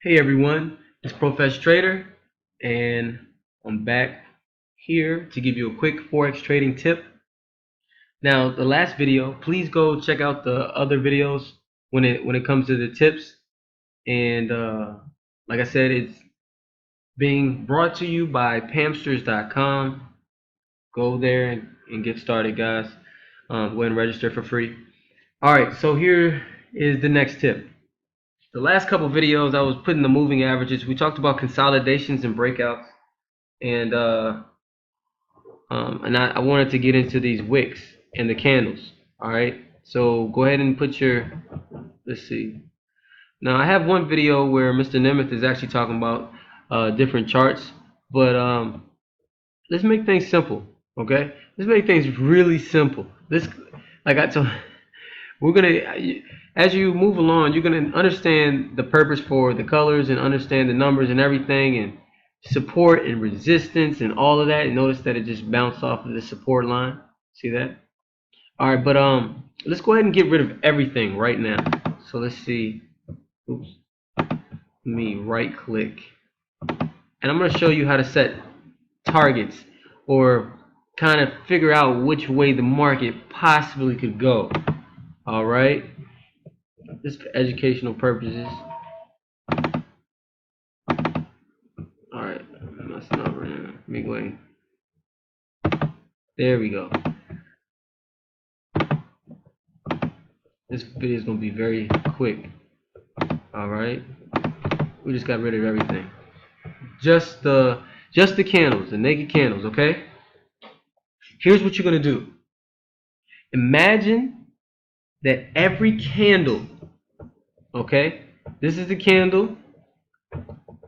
Hey everyone, it's Profesh Trader, and I'm back here to give you a quick Forex trading tip. Now, the last video, please go check out the other videos when it comes to the tips. And like I said, it's being brought to you by pamsters.com. Go there and get started, guys. Go ahead and register for free. All right, so here is the next tip. The last couple videos I was putting the moving averages. We talked about consolidations and breakouts, and I wanted to get into these wicks and the candles. All right, so go ahead and put your, let's see. Now I have one video where Mr. Nemeth is actually talking about different charts, but let's make things simple. Okay, let's make things really simple. This, like I told, we're gonna, as you move along, you're gonna understand the purpose for the colors and understand the numbers and everything, and support and resistance and all of that. And notice that it just bounced off of the support line. See that? All right, but let's go ahead and get rid of everything right now. So let's see. Oops. Let me right click, and I'm gonna show you how to set targets or kind of figure out which way the market possibly could go. All right. Just for educational purposes. Alright, that's not right now. Let me go ahead. There we go. This video is going to be very quick. Alright. We just got rid of everything. Just the candles, the naked candles, okay? Here's what you're going to do. Imagine that every candle, okay? This is the candle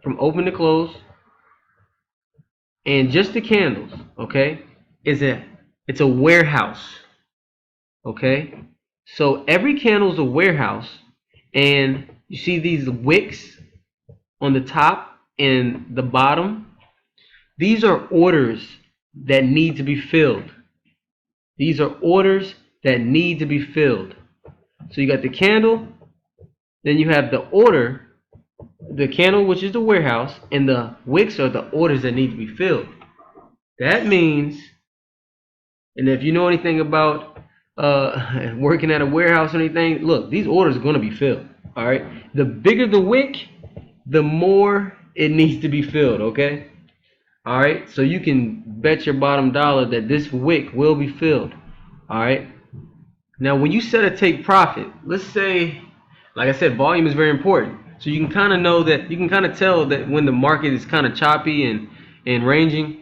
from open to close. And just the candles, okay, it's a warehouse, okay? So every candle is a warehouse, and you see these wicks on the top and the bottom. These are orders that need to be filled. These are orders that need to be filled. So you got the candle, then you have the order, the candle, which is the warehouse, and the wicks are the orders that need to be filled. That means, and if you know anything about working at a warehouse or anything, look, these orders are going to be filled. All right. The bigger the wick, the more it needs to be filled. Okay. All right. So you can bet your bottom dollar that this wick will be filled. All right. Now, when you set a take profit, let's say, like I said, volume is very important. So you can kind of know that, you can kind of tell that when the market is kind of choppy and ranging,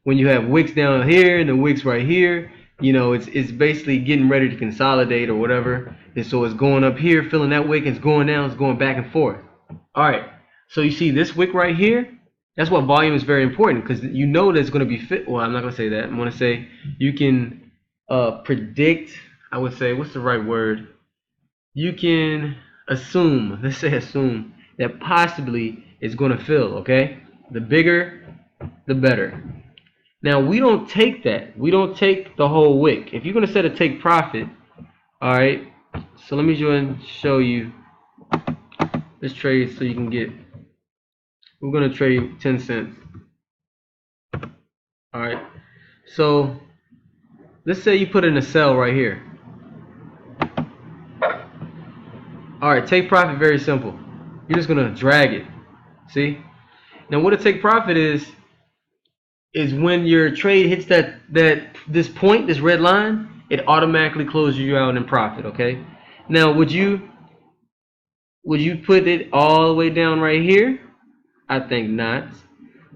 when you have wicks down here and the wicks right here, you know, it's basically getting ready to consolidate or whatever. And so it's going up here, filling that wick, and it's going down, it's going back and forth. All right. So you see this wick right here? That's why volume is very important, because you know there's going to be fit. Well, I'm not going to say that. I'm going to say you can predict. I would say, what's the right word? You can assume, let's say assume, that possibly it's going to fill, okay? The bigger, the better. Now, we don't take that. We don't take the whole wick. If you're going to set a take profit, all right, so let me go and show you this trade so you can get, we're going to trade 10 cents. All right, so let's say you put in a sell right here. All right, take profit, very simple. You're just going to drag it. See? Now, what a take profit is when your trade hits this point, this red line, it automatically closes you out in profit, okay? Now, would you put it all the way down right here? I think not.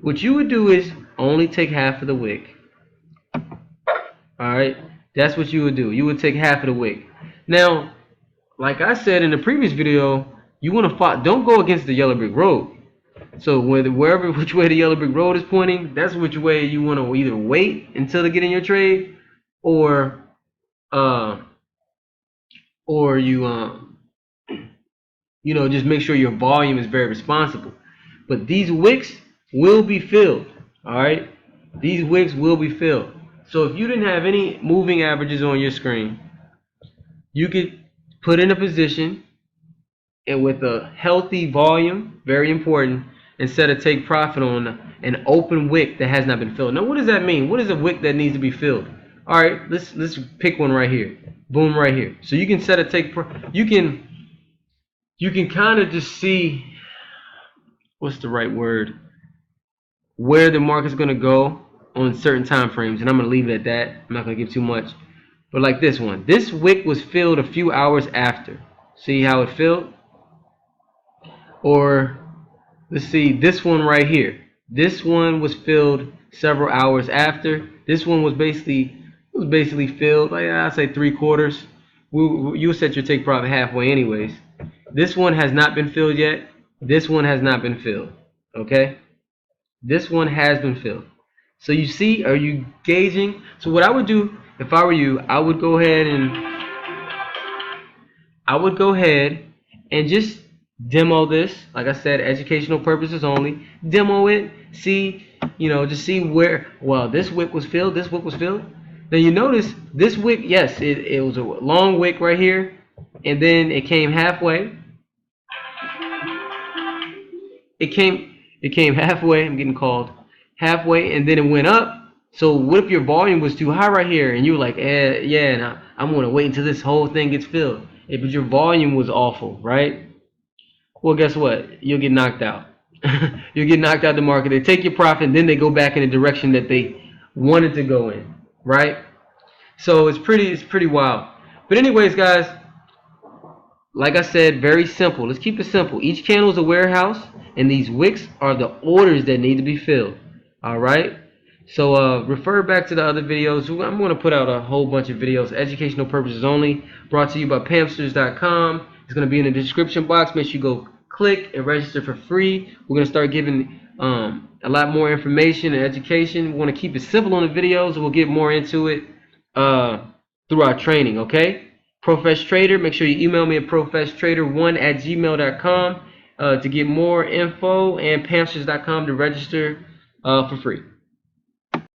What you would do is only take half of the wick. All right? That's what you would do. You would take half of the wick. Now, like I said in the previous video, you want to don't go against the yellow brick road. So which way the yellow brick road is pointing, that's which way you want to either wait until to get in your trade, or you know, just make sure your volume is very responsible. But these wicks will be filled. All right, these wicks will be filled. So if you didn't have any moving averages on your screen, you could put in a position and with a healthy volume, very important, instead of take profit on an open wick that has not been filled. Now, what does that mean? What is a wick that needs to be filled? All right, let's pick one right here. Boom, right here. So you can set a take. You can kind of just see, what's the right word, where the market's going to go on certain time frames, and I'm going to leave it at that. I'm not going to give too much. But like this one, this wick was filled a few hours after. See how it filled? Or let's see this one right here. This one was filled several hours after. This one was basically filled, like I'd say 3/4. You set your take profit halfway anyways. This one has not been filled yet. This one has not been filled. Okay? This one has been filled. So you see, are you gauging? So what I would do if I were you, I would go ahead and just demo this. Like I said, educational purposes only. Demo it. See, just see where. Well, this wick was filled. This wick was filled. Then you notice this wick. Yes, it was a long wick right here, and then it came halfway. It came halfway. I'm getting called halfway, and then it went up. So what if your volume was too high right here, and you were like, yeah, nah, I'm gonna wait until this whole thing gets filled. But your volume was awful, right? Well, guess what? You'll get knocked out. You'll get knocked out of the market. They take your profit, and then they go back in the direction that they wanted to go in, right? So it's pretty wild. But anyways, guys, like I said, very simple. Let's keep it simple. Each candle is a warehouse, and these wicks are the orders that need to be filled. All right? So refer back to the other videos. I'm going to put out a whole bunch of videos, educational purposes only, brought to you by Pamsters.com. It's going to be in the description box. Make sure you go click and register for free. We're going to start giving a lot more information and education. We want to keep it simple on the videos, and we'll get more into it through our training, okay? Profesh Trader, make sure you email me at profeshtrader1@gmail.com to get more info, and Pamsters.com to register for free.